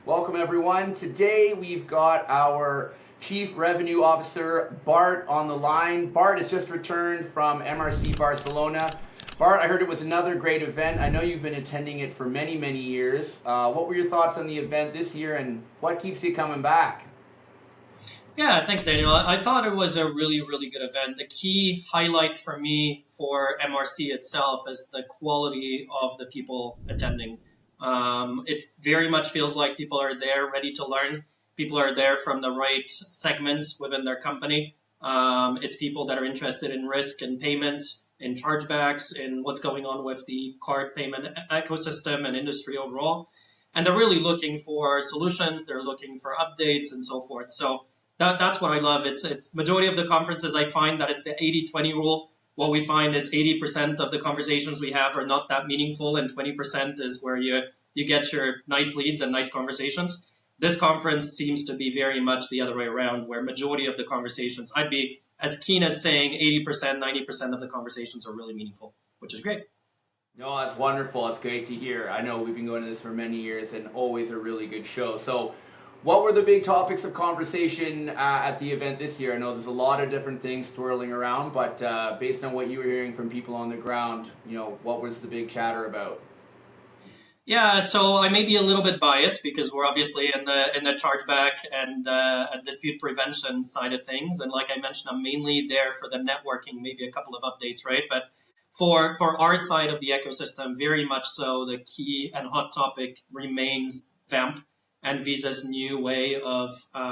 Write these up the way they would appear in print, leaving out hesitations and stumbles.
Welcome everyone. Today we've got our Chief Revenue Officer, Bart, on the line. Bart has just returned from MRC Barcelona. Bart, I heard it was another great event. I know you've been attending it for many, many years. What were your thoughts on the event this year and what keeps you coming back? Yeah, thanks, Daniel. I thought it was a really, really good event. The key highlight for me for MRC itself is the quality of the people attending. It very much feels like people are there ready to learn. People are there from the right segments within their company. It's people that are interested in risk and payments, in chargebacks, in what's going on with the card payment ecosystem and industry overall. And they're really looking for solutions. They're looking for updates and so forth. So that's what I love. It's majority of the conferences I find that it's the 80-20 rule. What we find is 80% of the conversations we have are not that meaningful, and 20% is where you get your nice leads and nice conversations. This conference seems to be very much the other way around, where majority of the conversations, I'd be as keen as saying 80%, 90% of the conversations are really meaningful, which is great. No, that's wonderful. It's great to hear. I know we've been going to this for many years and always a really good show. So what were the big topics of conversation at the event this year? I know there's a lot of different things swirling around, but based on what you were hearing from people on the ground, what was the big chatter about? Yeah, so I may be a little bit biased because we're obviously in the chargeback and dispute prevention side of things, and like I mentioned, I'm mainly there for the networking, maybe a couple of updates, right? But for our side of the ecosystem, very much so, the key and hot topic remains VAMP and Visa's new way of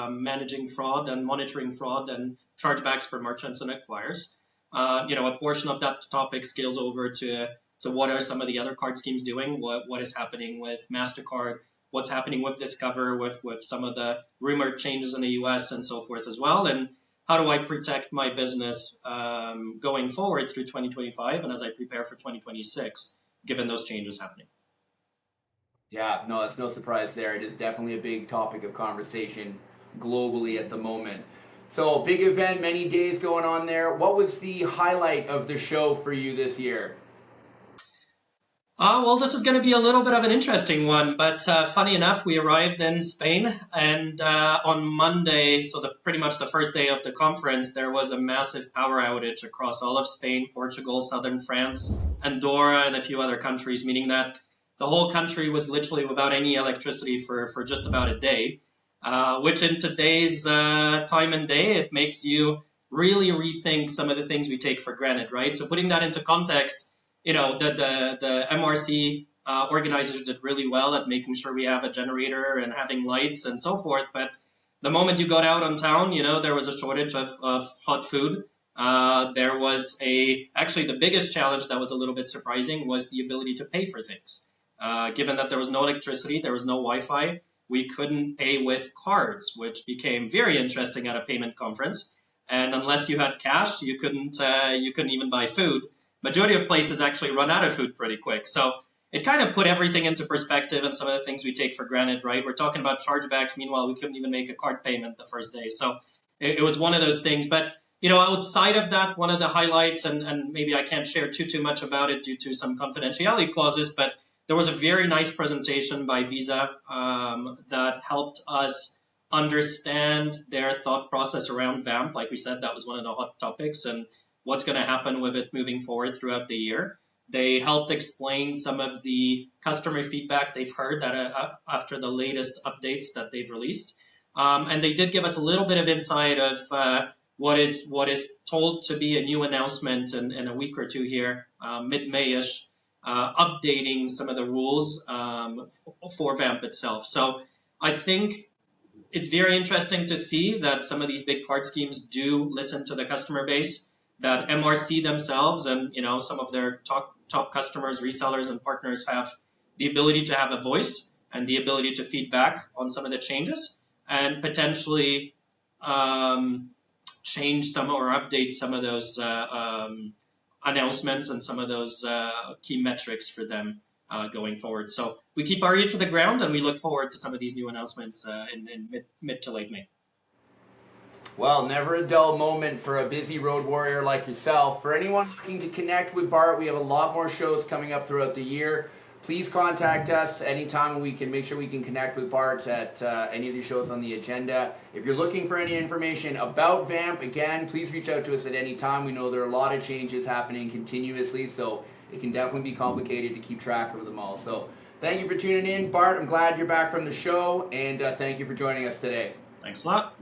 managing fraud and monitoring fraud and chargebacks for merchants and acquirers. A portion of that topic scales over to what are some of the other card schemes doing, what is happening with MasterCard, what's happening with Discover, with some of the rumored changes in the US and so forth as well, and how do I protect my business going forward through 2025 and as I prepare for 2026, given those changes happening. Yeah, no, it's no surprise there. It is definitely a big topic of conversation globally at the moment. So, big event, many days going on there. What was the highlight of the show for you this year? Well, this is going to be a little bit of an interesting one, but funny enough, we arrived in Spain, and on Monday, so pretty much the first day of the conference, there was a massive power outage across all of Spain, Portugal, southern France, Andorra, and a few other countries, meaning that the whole country was literally without any electricity for just about a day, which in today's time and day, it makes you really rethink some of the things we take for granted, right? So putting that into context, the MRC organizers did really well at making sure we have a generator and having lights and so forth. But the moment you got out on town, there was a shortage of hot food. There was actually the biggest challenge that was a little bit surprising was the ability to pay for things. Given that there was no electricity, there was no Wi-Fi, we couldn't pay with cards, which became very interesting at a payment conference. And unless you had cash, you couldn't even buy food. Majority of places actually run out of food pretty quick. So it kind of put everything into perspective and some of the things we take for granted, right? We're talking about chargebacks. Meanwhile, we couldn't even make a card payment the first day. So it was one of those things. But, outside of that, one of the highlights, and maybe I can't share too much about it due to some confidentiality clauses, but there was a very nice presentation by Visa that helped us understand their thought process around VAMP. Like we said, that was one of the hot topics, and what's going to happen with it moving forward throughout the year. They helped explain some of the customer feedback they've heard that after the latest updates that they've released. And they did give us a little bit of insight of what is told to be a new announcement in a week or two here, mid-May-ish, updating some of the rules for VAMP itself. So I think it's very interesting to see that some of these big card schemes do listen to the customer base, that MRC themselves and some of their top customers, resellers, and partners have the ability to have a voice and the ability to feedback on some of the changes and potentially change some or update some of those announcements and some of those key metrics for them going forward. So we keep our ear to the ground and we look forward to some of these new announcements in mid to late May. Well, never a dull moment for a busy road warrior like yourself. For anyone looking to connect with Bart, we have a lot more shows coming up throughout the year. Please contact us anytime, and we can make sure we can connect with Bart at any of these shows on the agenda. If you're looking for any information about VAMP, again, please reach out to us at any time. We know there are a lot of changes happening continuously, so it can definitely be complicated to keep track of them all. So thank you for tuning in. Bart, I'm glad you're back from the show, and thank you for joining us today. Thanks a lot.